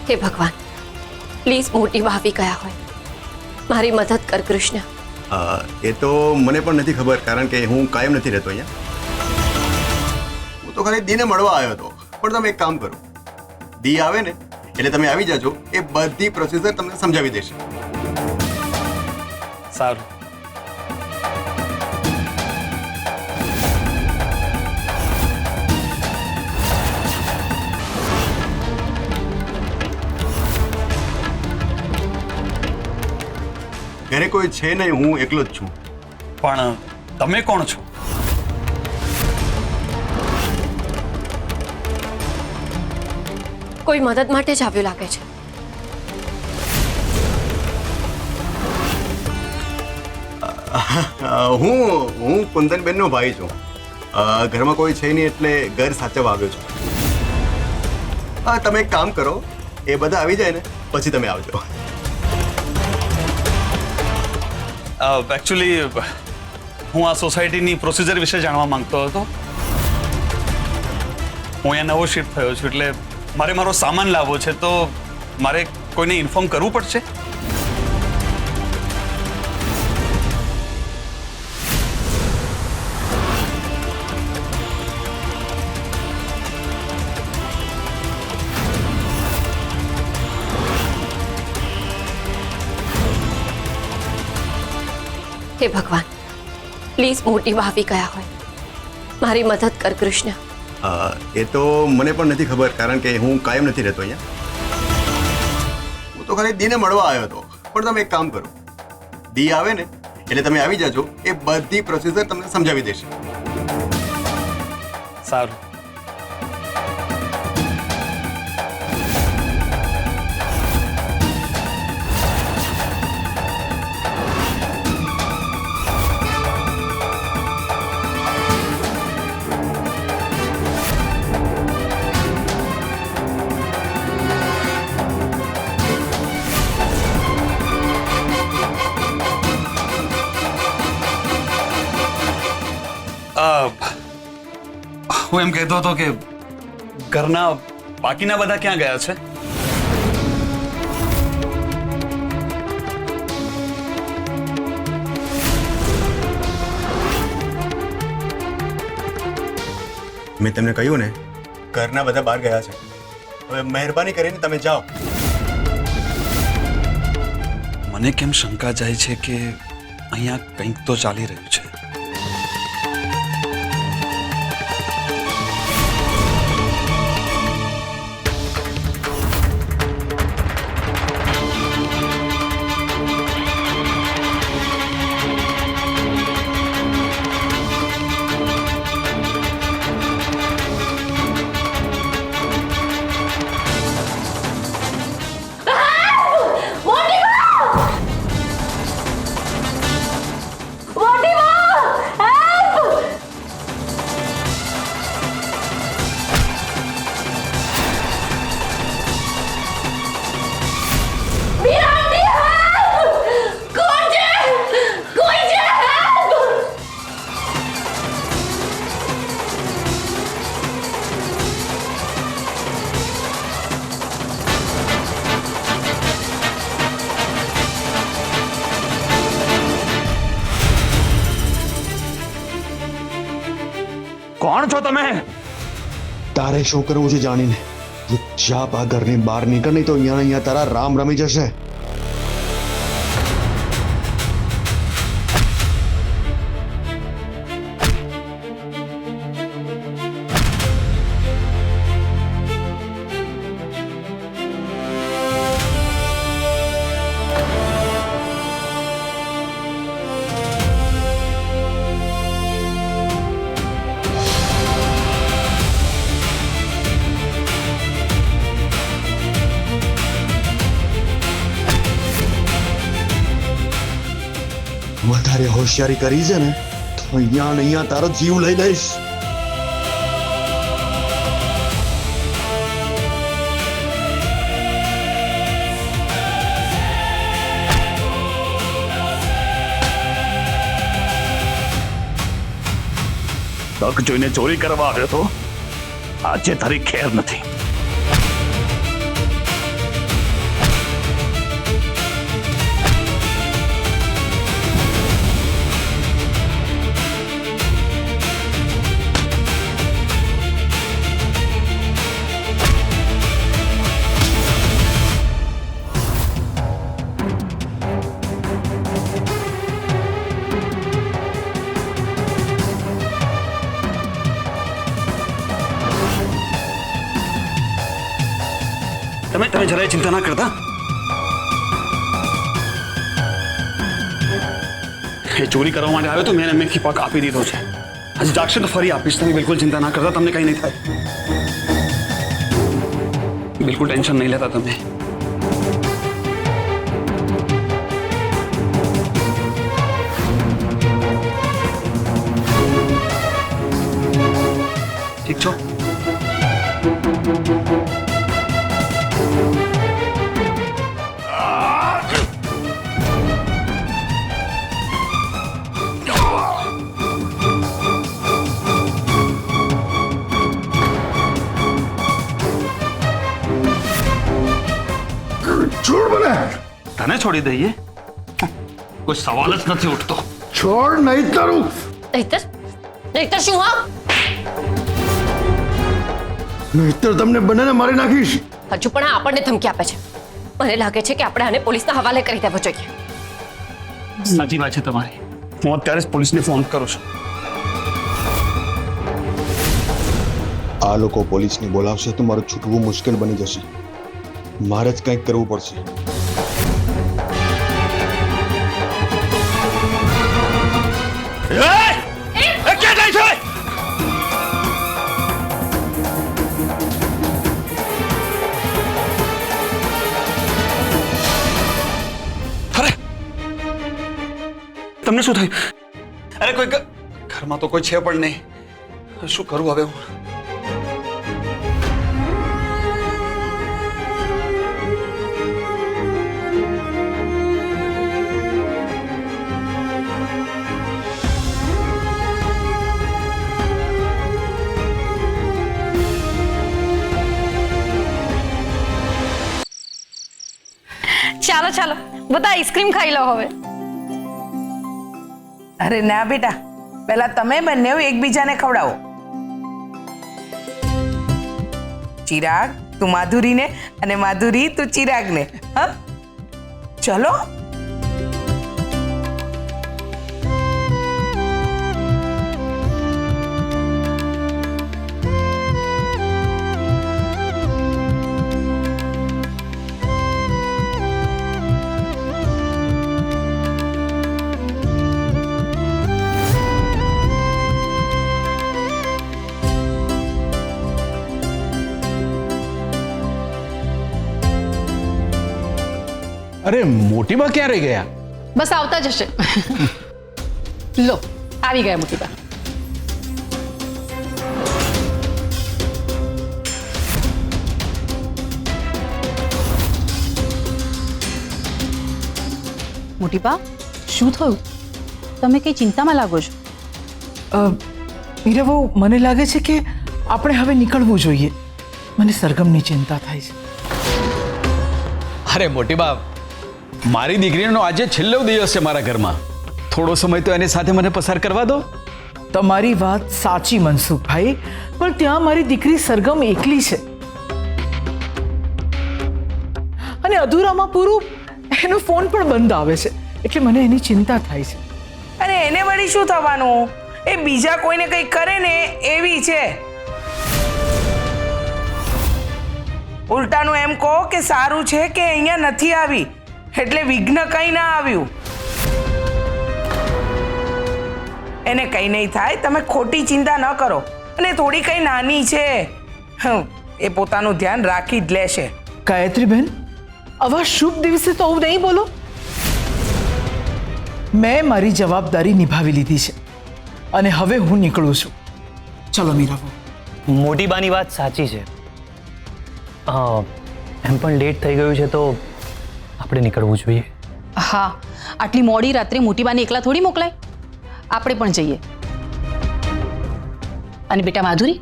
હે ભગવાન, પ્લીઝ મોટી ભાભી કયા હોય, મારી મદદ કર કૃષ્ણ. એ તો મને પણ નથી ખબર, કારણ કે હું કાયમ નથી રહેતો અહીંયા. હું તો ખાલી દીને મળવા આવ્યો હતો. પણ તમે એક કામ કરો, દી આવે ને એટલે તમે આવી જાજો, એ બધી પ્રોસીજર તમને સમજાવી દેશે. સારું. ઘરે કોઈ છે નહીં, હું એકલો જ છું. પણ તમે કોણ છો? કોઈ મદદ માટે જ આવ્યું લાગે છે. હું કુંદનબેનનો ભાઈ છું. ઘરમાં કોઈ છે નહીં એટલે ઘર સાચવવા આવ્યો છું. તમે એક કામ કરો, એ બધા આવી જાય ને પછી તમે આવજો. એકચ્યુઅલી હું આ સોસાયટીની પ્રોસિજર વિશે જાણવા માંગતો હતો. હું અહીંયા નવો શિફ્ટ થયો છું, એટલે મારે મારો સામાન લાવવો છે, તો મારે કોઈને ઇન્ફોર્મ કરવું પડશે? હે ભગવાન, પ્લીઝ મોટી ભાભી કયા હોય, મારી મદદ કર કૃષ્ણ. એ તો મને પણ નથી ખબર, કારણ કે હું કાયમ નથી રહેતો અહીંયા. હું તો ખાલી દીને મળવા આવ્યો હતો. પણ તમે એક કામ કરો, દી આવે ને એટલે તમે આવી જાજો, એ બધી પ્રોસીજર તમને સમજાવી દેશે. સારું. હું એમ કહેતો હતો કે ઘરના બાકીના બધા ક્યાં ગયા છે? મેં તમને કહ્યું ને, ઘરના બધા બહાર ગયા છે. હવે મહેરબાની કરીને તમે જાઓ. મને કેમ શંકા જાય છે કે અહીંયા કંઈક તો ચાલી રહ્યું છે. કોણ છો તમે? તારે શું કરવું છે જાણીને? ચૂપચાપ આ ઘરની બહાર નીકળ, નહીં તો અહીંયા તારા રામ રમી જશે. વધારે હોશિયારી કરી છે ને તો અહીંયા ને અહીંયા તારો જીવ લઈ લઈશ. તક જોઈને ચોરી કરવા આવ્યો તો આજે તારી ખેર નથી. તમે જરાય ચિંતા ના કરતા. એ ચોરી કરવા માટે આવ્યો તો મેં એને પગ આપી દીધો છે. હજી જાગશે તો ફરી આપીશ. તમે બિલકુલ ચિંતા ના કરતા, તમને કંઈ નહીં થાય. બિલકુલ ટેન્શન નહીં લેતા તમે. ઠીક છો? છોડ મને. તને છોડી દઈએ? કોઈ સવાલ જ નથી ઉઠતો. છોડ નહીં તારું. નહીતર શું? હા, નહીતર તમને બંનેને મારી નાખીશ. હજુ પણ આ આપણને ધમકી આપે છે. મને લાગે છે કે આપણે આને પોલીસના હવાલે કરી દેવો જોઈએ. સાચી વાત છે તમારી. હું અત્યારે જ પોલીસને ફોન કરું છું. આ લોકો પોલીસને બોલાવશે તો મારું છૂટવું મુશ્કેલ બની જશે. મારે જ કંઈક કરવું પડશે. ક્યાં જાય છે? અરે તમને શું થયું? અરે કોઈ ઘરમાં તો કોઈ છે પણ નહીં. શું કરું હવે હું? ચાલો ચાલો બધા આઈસ્ક્રીમ ખાઈ લો હવે. અરે ના બેટા, પહેલા તમે બંને એકબીજાને ખવડાવો. ચિરાગ તું માધુરીને અને માધુરી તું ચિરાગને. હા ચલો. અરે મોટી બા ક્યાં રહી ગયા? બસ આવતા જ હશે. લો આવી ગયા મોટી બા. મોટી બા, શું થયું? તમે કઈ ચિંતામાં લાગો છો? મીરા બહુ, મને લાગે છે કે આપણે હવે નીકળવું જોઈએ. મને સરગમની ચિંતા થાય છે. અરે મોટી બા, મારી દીકરીનો આજે છેલ્લો દિવસ છે મારા ઘરમાં. થોડો સમય તો એની સાથે મને પસાર કરવા દો. તમારી વાત સાચી મનસુખભાઈ, પણ ત્યાં મારી દીકરી સરગમ એકલી છે અને અધૂરામાં પૂરું એનો ફોન પણ બંધ આવે છે. એટલે મને એની ચિંતા થાય છે. અને એને વળી શું થવાનું? એ બીજા કોઈને કંઈ કરે ને એવી છે. ઉલટાનું એમ કહો કે સારું છે કે અહીંયા નથી આવી, એટલે વિઘ્ન કંઈ ના આવ્યું. એને કંઈ નહીં થાય, તમે ખોટી ચિંતા ન કરો. અને થોડી કંઈ નાની છે, એ પોતાનું ધ્યાન રાખી જ લેશે. ગાયત્રીબેન, આવા શુભ દિવસે તો આવું નહીં બોલો. મેં મારી જવાબદારી નિભાવી લીધી છે અને હવે હું નીકળું છું. ચલો મીરાબો. મોટી બાની વાત સાચી છે. એમ પણ લેટ થઈ ગયું છે તો આપણે નીકળવું જોઈએ. હા, આટલી મોડી રાત્રે મોટી બાને એકલા થોડી મોકલાય. આપણે પણ જઈએ. અને બેટા માધુરી,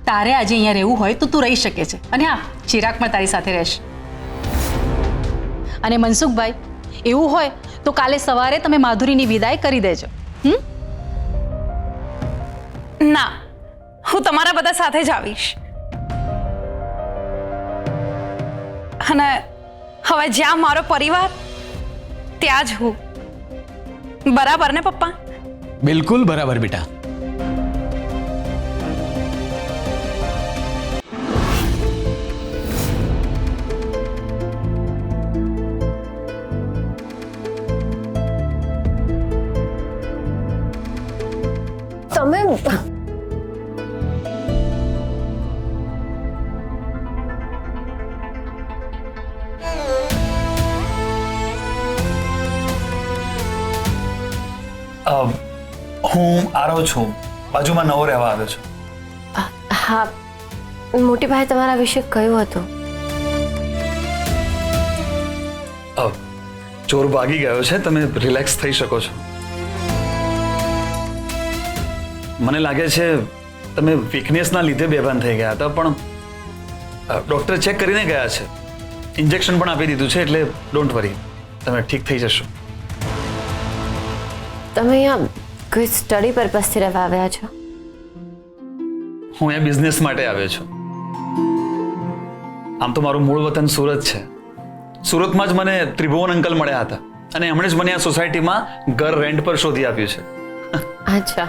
તારે આજે અહીંયા રહેવું હોય તો તું રહી શકે છે. અને હા, ચિરાગ પણ તારી સાથે રહેશે. અને મનસુખભાઈ, એવું હોય તો કાલે સવારે તમે માધુરીની વિદાય કરી દેજો. ના, હું તમારા બધા સાથે જ આવીશ. અને હવે જ્યાં મારો પરિવાર ત્યાં જ હું. બરાબર ને પપ્પા? બિલકુલ બરાબર બેટા. હું આરવ છું, બાજુમાં નવો રહેવા આવ્યો છું. હા, મોટી ભાઈ તમારા વિશે કહ્યું હતું. ચોર ભાગી ગયો છે, તમે રિલેક્સ થઈ શકો છો. મને લાગે છે તમે વીકનેસના લીધે બેભાન થઈ ગયા હતા, પણ ડોક્ટર ચેક કરીને ગયા છે, ઇન્જેક્શન પણ આપી દીધું છે, એટલે ડોન્ટ વરી, તમે ઠીક થઈ જશો. તમે અહીંયા કોઈ સ્ટડી પર્પઝથી રહેવા આવ્યા છો? હું અહીંયા બિઝનેસ માટે આવ્યો છું. આમ તો મારું મૂળ વતન સુરત છે. સુરતમાં જ મને ત્રિભુવન અંકલ મળ્યા હતા અને એમણે જ મને આ સોસાયટીમાં ઘર રેન્ટ પર શોધી આપ્યું છે. અચ્છા,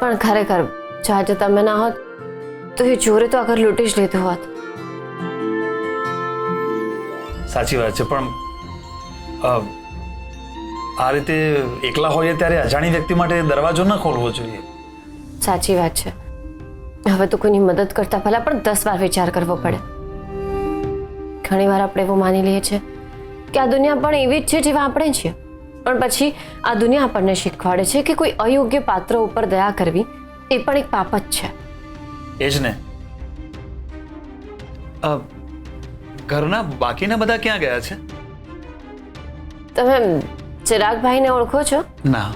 પણ ખરેખર જો આજે તમે ના હોત તો એ ચોરે તો આગળ લૂંટી જ લીધું હોત. સાચી વાત છે, પણ આ રીતે એકલા હોઈએ ત્યારે અજાણી વ્યક્તિ માટે દરવાજો ન ખોલવો જોઈએ. સાચી વાત છે. હવે તો કોઈની મદદ કરતા પહેલા પણ 10 વાર વિચાર કરવો પડે. ઘણી વાર આપણે એવું માની લઈએ છીએ કે આ દુનિયા પણ એવી જ છે જેવા આપણે છીએ, પણ પછી આ દુનિયા આપણને શીખવાડે છે કે કોઈ અયોગ્ય પાત્ર ઉપર દયા કરવી એ પણ એક પાપ જ છે. એ જ ને. ઘરના બાકીના બધા ક્યાં ગયા છે? તમે ચિરાગભાઈને ઓળખો છો? ના.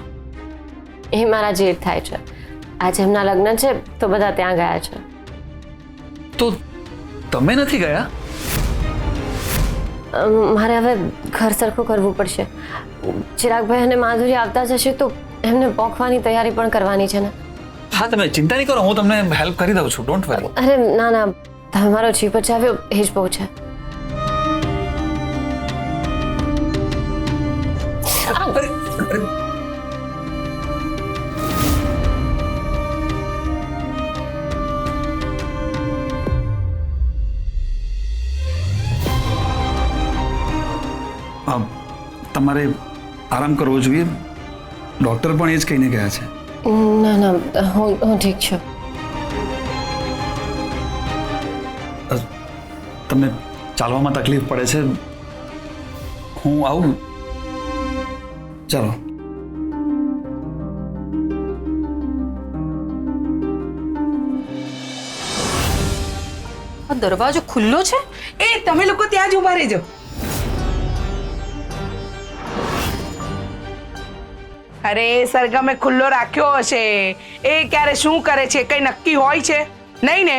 એ મારા જેઠ થાય છે. આજે એમના લગ્ન છે તો બધા ત્યાં ગયા છે. તો તમે નથી ગયા? મારે હવે ઘર સરખું કરવું પડશે. ચિરાગભાઈ અને માધુરી આવતા જશે તો એમને પોખવાની તૈયારી પણ કરવાની છે ને. હા, તમે ચિંતા નહીં કરો, હું તમને હેલ્પ કરી દઉં છું, ડોન્ટ વરી. અરે ના ના, તમે મારો જીવ બચાવ્યો એ જ બહુ છે. તમારે આરામ કરવો જોઈએ, ડોક્ટર પણ એ જ કહીને ગયા છે. ના ના, હું ઠીક છું. તમને ચાલવામાં તકલીફ પડે છે, હું આવું? ચાલો. આ દરવાજો ખુલ્લો છે? એ તમે લોકો ત્યાં જ ઊભા રહેજો. અરે સરગમે ખુલ્લો રાખ્યો હશે, એ ક્યારે શું કરે છે કઈ નક્કી હોય છે નહીં ને.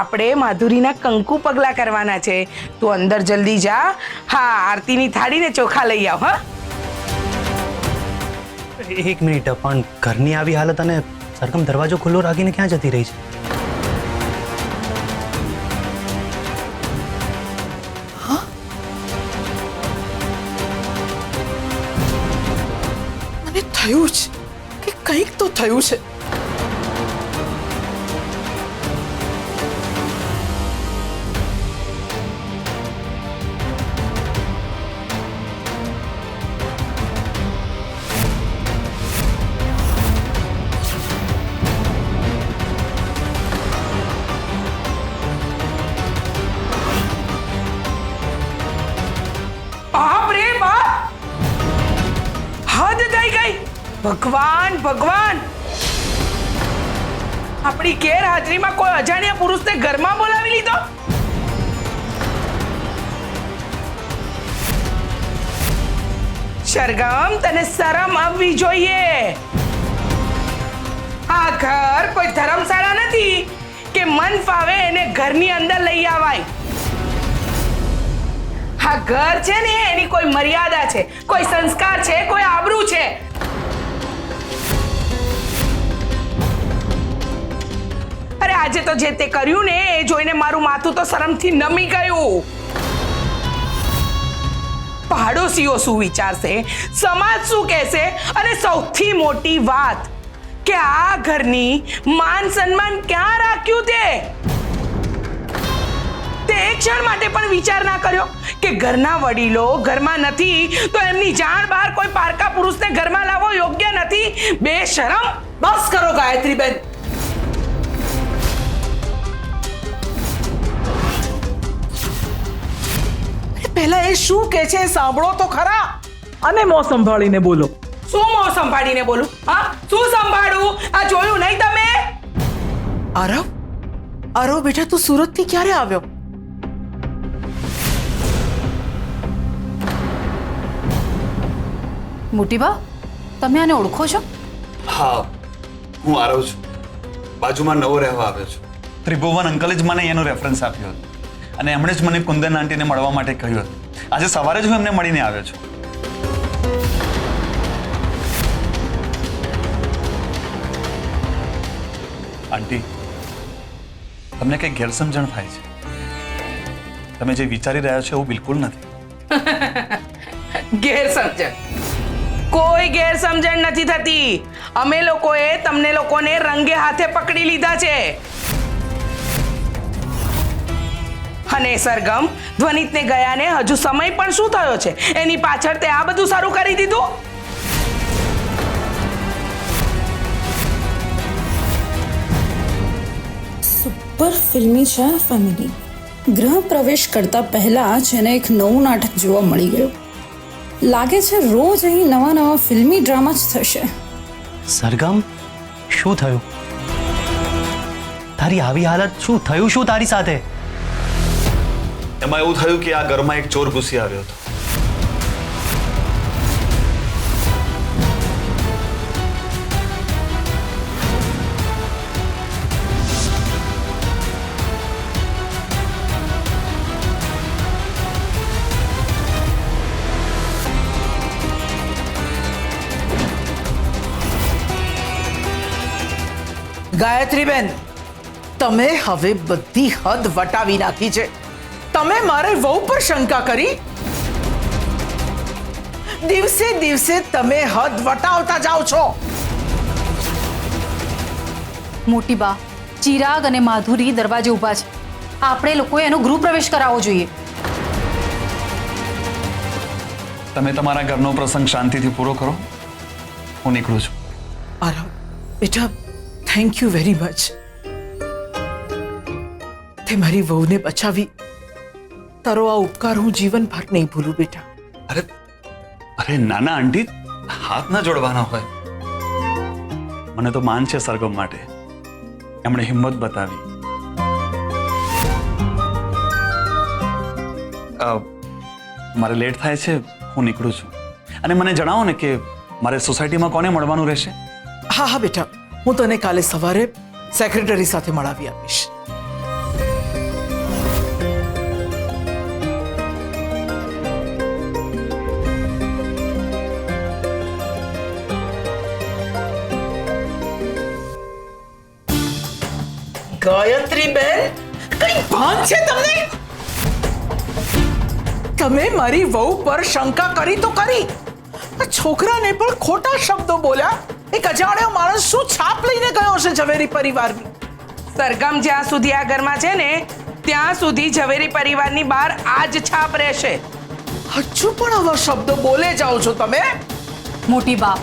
આપણે માધુરીના કંકુ પગલા કરવાના છે. તું અંદર જલ્દી જા. હા, આરતીની થાળી ને ચોખા લઈ આવ. હા, એક મિનિટ, પણ ઘરની આવી હાલત અને સરગમ દરવાજો ખુલ્લો રાખીને ક્યાં જતી રહી છે? મને થયું છે કે કંઈક તો થયું છે. ભગવાન ભગવાન, આપણી ગેરહાજરીમાં કોઈ અજાણ્યા પુરુષને ઘરમાં બોલાવી લીધો. સરગમ, તને શરમ આવવી જોઈએ. આ ઘર કોઈ ધર્મશાળા નથી કે મન ફાવે એને ઘરની અંદર લઈ આવાય. આ ઘર છે ને એની કોઈ મર્યાદા છે, કોઈ સંસ્કાર છે, કોઈ આબરૂ છે. અરે આજે તો જે તે કર્યું ને એ જોઈને મારું માથું તો શરમથી નમી ગયું. પાડોશીઓ શું વિચારશે, સમાજ શું કહેશે, અને સૌથી મોટી વાત કે આ ઘરની માન સન્માન ક્યાં રાખ્યું તે એક ક્ષણ માટે પણ વિચાર ના કર્યો કે ઘરના વડીલો ઘરમાં નથી તો એમની જાણ બહાર કોઈ પારકા પુરુષને ઘરમાં લાવવો યોગ્ય નથી. બેશરમ. બસ કરો ગાયત્રીબેન. પહેલા એ શું કહે છે સાંભળો તો ખરા, અને મોં સંભાળીને બોલો. શું મોં સંભાળીને બોલું? હા, શું સંભાળું? આ જોયું નહીં તમે? આરવ બેટા, તું સુરતથી ક્યારે આવ્યો? મોટી બા, તમે આને ઓળખો છો? હા, હું આરવ છું. બાજુમાં નવો રહેવા આવ્યો છું. ત્રિભુવન અંકલે જ મને એનો રેફરન્સ આપ્યો હતો અને એમણે જ મને કુંદન આંટીને મળવા માટે કહ્યું હતું. આજે સવારે જ હું એમને મળીને આવ્યો છું. આંટી, તમને કંઈક ગેરસમજણ થાય છે. તમે જે વિચારી રહ્યા છો એવું બિલકુલ નથી. ગેરસમજણ? કોઈ ગેરસમજણ નથી થતી. અમે લોકોએ તમને લોકોને રંગે હાથે પકડી લીધા છે. અને સરગમ, ધ્વનિતને ગયાને હજુ સમય પણ શું થયો છે એની પાછળ તે આ બધું શરૂ કરી દીધું. સુપર ફિલ્મી છે આ ફેમિલી. ગૃહ પ્રવેશ કરતા પહેલા જ એને એક નવું નાટક જોવા મળી ગયું. લાગે છે રોજ અહીં નવા નવા ફિલ્મી ડ્રામા જ થશે. સરગમ, શું થયું? તારી આવી હાલત, શું થયું? શું તારી સાથે? એમાં એવું થયું કે આ ઘરમાં એક ચોર ઘૂસી આવ્યો હતો. ગાયત્રીબેન, તમે હવે બધી હદ વટાવી નાખી છે. તમે મારે વહુ પર શંકા કરી. દિવસે દિવસે તમે હદ વટાવતા જાઓ છો. મોટી બા, ચિરાગ અને માધુરી દરવાજે ઊભા છે. આપણે લોકોએ એનો ગૃહ પ્રવેશ કરાવવો જોઈએ. તમે તમારા ઘરનો પ્રસંગ શાંતિથી પૂરો કરો. હું નીકળું છું. આરવ બેટા, થેન્ક યુ વેરી મચ. તે મારી વહુને બચાવી. તારો આ ઉપકાર હું જીવનભર નહીં ભૂલું બેટા. અરે અરે નાના આંટી, હાથ ના જોડવાના હોય. મને તો માન છે સરગમ માટે. એમણે હિંમત બતાવી. મારે લેટ થાય છે, હું નીકળું છું. અને મને જણાવો ને કે મારે સોસાયટીમાં કોને મળવાનું રહેશે? હા હા બેટા, હું તને કાલે સવારે સેક્રેટરી સાથે મળાવી આપીશ. ગાયત્રીબેન, કઈ ભાન છે તમને? તમે મારી વહુ પર શંકા કરી તો કરી, આ છોકરાને પણ ખોટા શબ્દો બોલ્યા. એક અજાણ્યો માણસ શું છાપ લઈને ગયો છે ઝવેરી પરિવારની? સરગમ, જ્યાં સુધી આ ઘરમાં છે ને ત્યાં સુધી ઝવેરી પરિવારની બહાર આ જ છાપ રહેશે. હજુ પણ આવા શબ્દો બોલે જાઓ છો તમે? મોટી બા,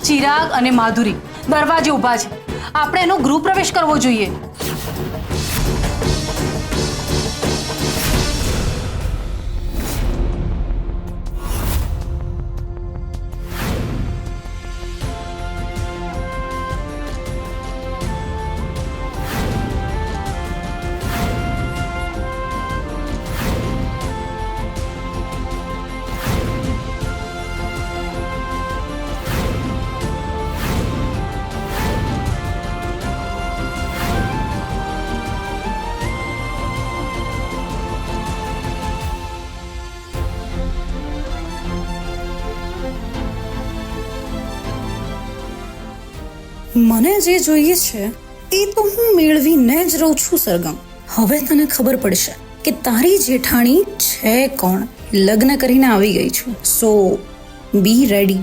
ચિરાગ અને માધુરી દરવાજે ઊભા છે. આપણે એનો ગૃહ પ્રવેશ કરવો જોઈએ. મને જે જોઈએ છે એ તો હું મેળવીને જ રહું છું સરગમ. હવે તને ખબર પડશે કે તારી જેઠાણી છે કોણ. લગ્ન કરીને આવી ગઈ છું, સો બી રેડી.